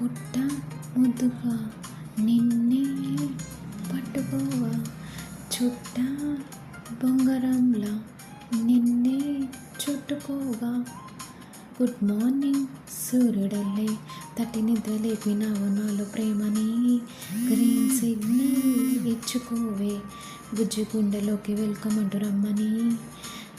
పుట్ట ముద్దుగా నిన్నే పట్టుకోగా చుట్ట బొంగరంలా నిన్నే చుట్టుకోగా. గుడ్ మార్నింగ్ సూర్యుడల్లే తట్టి నిద్ర లేపినావు నాలో ప్రేమని. గ్రీన్ సిగ్నల్ ఇచ్చుకోవే బుజ్జి గుండెలోకి వెల్కమ్ అంటూ రమ్మని.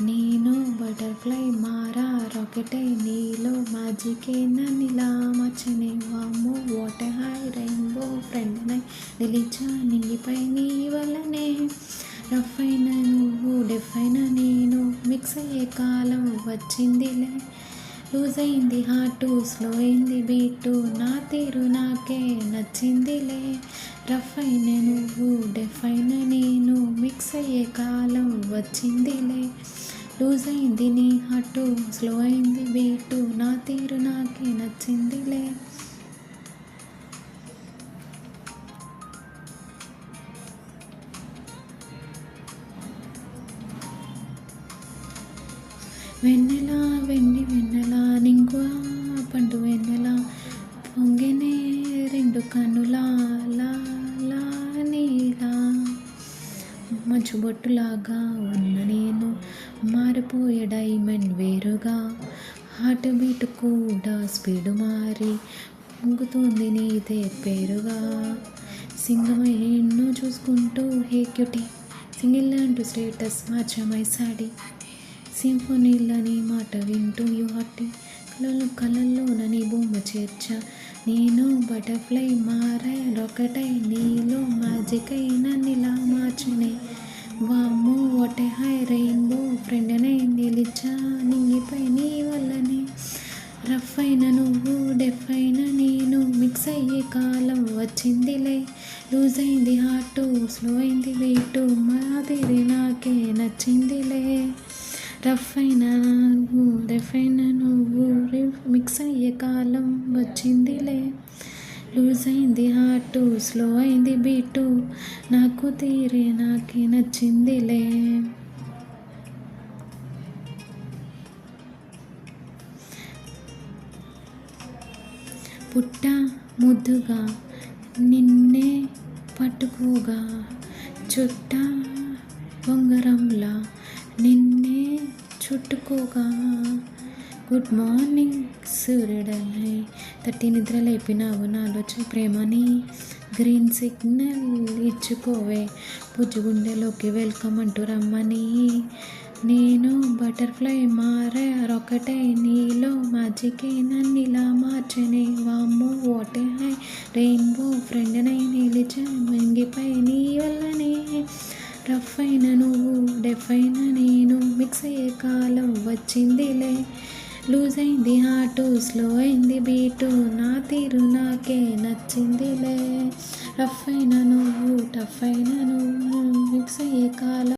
నేను బటర్ఫ్లై మారా రాకెటే నీలో మ్యాజికే నన్నిలా మార్చనే. వామ్మో what a high rainbow friend నై నిలిచా నింగిపై నీ వల్లనే. రఫ్ అయిన నువ్వు డెఫ్ అయిన నేను మిక్స్ అయ్యే కాలం వచ్చిందిలే. లూజ్ అయింది హార్టు స్లో అయింది బీటు నా తీరు నాకే నచ్చిందిలే. రఫ్ అయిన నువ్వు డెఫ్ అయిన నేను మిక్స్ అయ్యే కాలం వచ్చిందిలే. లూజ్ అయింది నీ హార్టు స్లో అయింది బీటు నా తీరు నాకే నచ్చిందిలే. వెన్నెల వెండి వెన్నెల నింగు పండు వెన్నెల పొంగెనే రెండు కన్నుల లాలా నీలా. మంచు బొట్టులాగా ఉన్న నేను మారిపోయే డైమండ్ వేరుగా. హార్ట్ బీట్ కూడా స్పీడు మారి పొంగుతుంది నీదే పేరుగా. సింగమై ఎన్నో చూసుకుంటూ హే క్యూటీ సింగిల్ అంటూ స్టేటస్ మార్చమై సాడి. సింఫోనీలని మాట వింటూ యు హార్టీ కళల్లోనని బొమ్మ చేర్చా. నేను బటర్ఫ్లై మారై రాకెటై నీలో మ్యాజిక్ అయి నన్నిలా మార్చనే. వామ్మో what a high rainbow friend నై నిలిచా నింగిపై నీ వల్లనే. రఫ్ అయిన నువ్వు డెఫ్ అయిన నేను మిక్స్ అయ్యే కాలం వచ్చిందిలే. లూజ్ అయింది హార్టు స్లో అయింది బీటు మాదిరి నాకే నచ్చిందిలే. రఫ్ అయిన నువ్వు డెఫ్ అయిన నువ్వు మిక్స్ అయ్యే కాలం వచ్చిందిలే. లూజ్ అయింది హార్టు స్లో అయింది బీటు నాకు తీరే నాకే నచ్చిందిలే. పుట్ట ముద్దుగా నిన్నే పట్టుకోగా చుట్ట బొంగరంలా నిన్నే చుట్టుకోగా. గుడ్ మార్నింగ్ సూర్యుడల్లే తట్టి నిద్ర లేపినావు నాలో ప్రేమని. గ్రీన్ సిగ్నల్ ఇచ్చుకోవే బుజ్జి గుండెలోకి వెల్కమ్ అంటూ రమ్మని. నేను బటర్ఫ్లై మారా రాకెటై నీలో మ్యాజికే నన్నిలా మార్చనే. వామ్మో what a high rainbow friend నై నిలిచా నింగిపై నీ వల్లనే. రఫ్ అయిన నువ్వు డెఫ్ అయిన నేను మిక్స్ అయ్యే కాలం వచ్చిందిలే. లూజ్ అయింది హార్టు స్లో అయింది బీటు నా తీరు నాకే నచ్చిందిలే. రఫ్ అయిన నువ్వు టఫ్ అయిన నువ్వు మిక్స్ అయ్యే కాలం